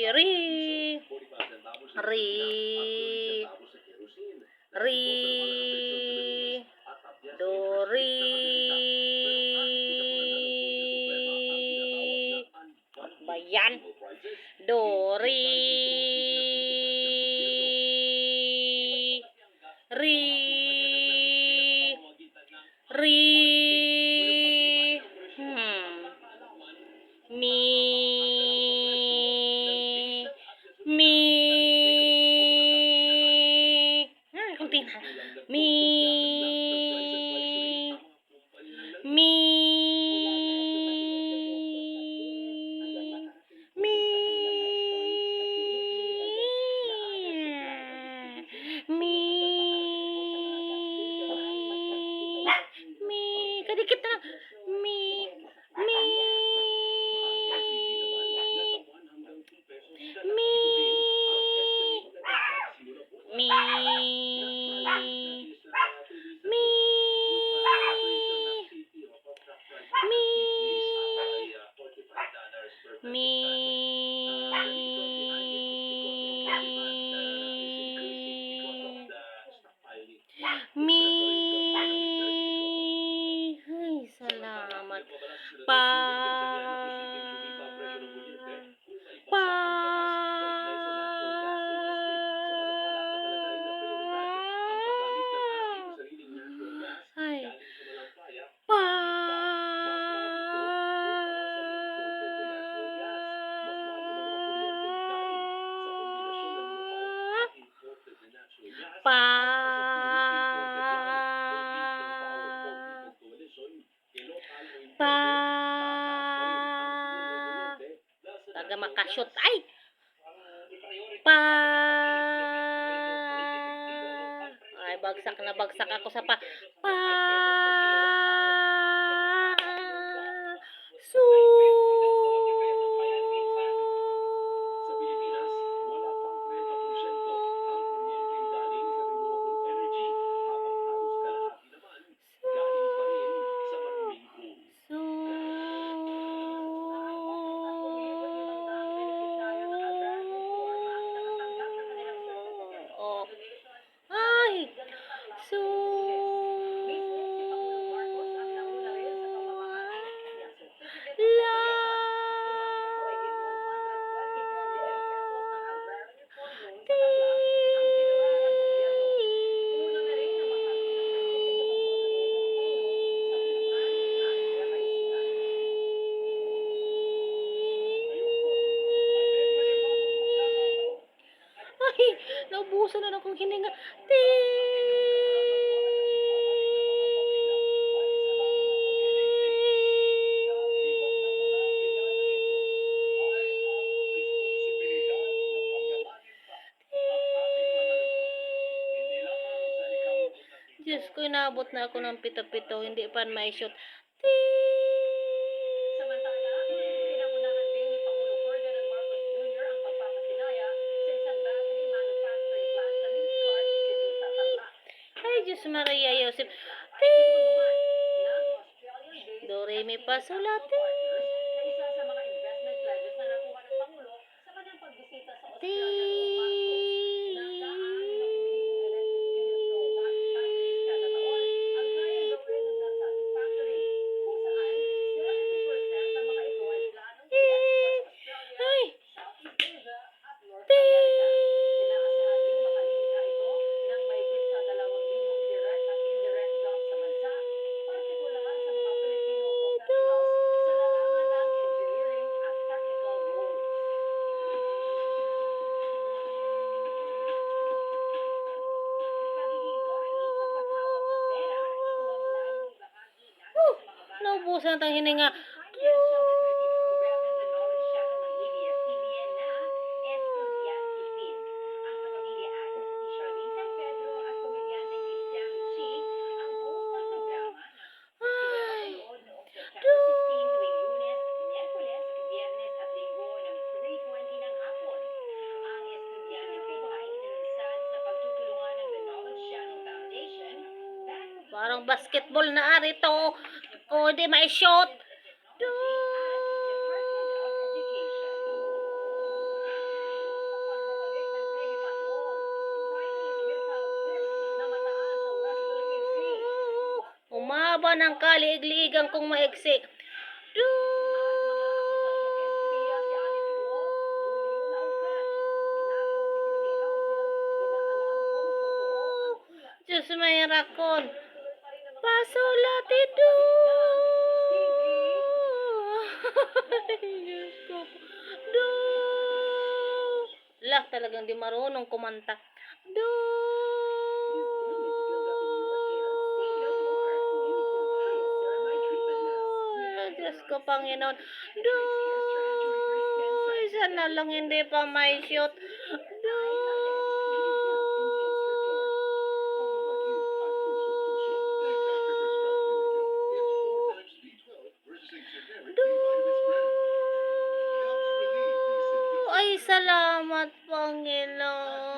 ri, ri, ri, do, ri, ba yan? Do, ri, ri, ri, mi, mi, kunti na, mi, mi, mi, mi, mi, kadikit na, mi, mi, mi, mi, mi, mi, mi, ay, salamat. Pa, pa, ay, pa, pa, pa, taga makashoot, ay, pa, ay, bagsak ako sa pa, pa, su, oh, ay, su, la, ay, naubusan na akong hininga. Ti, Diyos ko, inaabot na ako ng pito-pito, hindi pa may shoot. Ti, Samantala, pinangunahan din ni Pangulo Ferdinand Marcos Jr. ang pagpapasinaya sa isang battery manufacturing plant sa Midcart City sa Tarlac. ay, Diyos Maria Yosef. Ti, Tinulungan ng Australian-based do, re, mi, fa, sol, la, ti, partners na isa sa mga investment pledges na nakuha ng Pangulo sa kanyang pagbisita sa ti, Australia noong Marso. Nasa 6,000 electric vehicle batteries kada taon ang kayang gawin ng nasabing factory, kung saan 70% ng mga ito ay planong i-export sa Australia, ay, Southeast Asia at North ti, America. Inaasahan din makalimita ito ng mahigit sa 2,000 direct at indirect jobs sa bansa, partikular sa mga Filipino professionals sa larangan ng engineering at technical roles. Pagiging wais sa paghawak ng pera, ito ang layong ibahagi natin sa mga bata. naubusan na tang hininga. Financial Literacy Program and the Knowledge Channel ng ABS-CBN na Estudyante Pin. Ang kapamilya ayon sa si Charlene San Pedro at komedyanteng Cristiano Chi ang host ng programa na Ay, mapanood noong September 16 tuwing Lunes, Miyerkules, Biyernes at Linggo ng 3:20 ng hapon. Ang Estudyante Pin ay inilunsad sa pagtutulungan ng The Knowledge Channel Foundation. parang basketball na ari to. O, di may shot. haba ng kaliig-liigan kong maiksi. Diyos may rakon. Pasulat ito. Diyos ko. Do. Lah, talagang di marunong kumanta. Do. Diyos ko, Panginoon. Do. Isa na lang hindi pa may shoot. Do. Ay, salamat, Panginoon.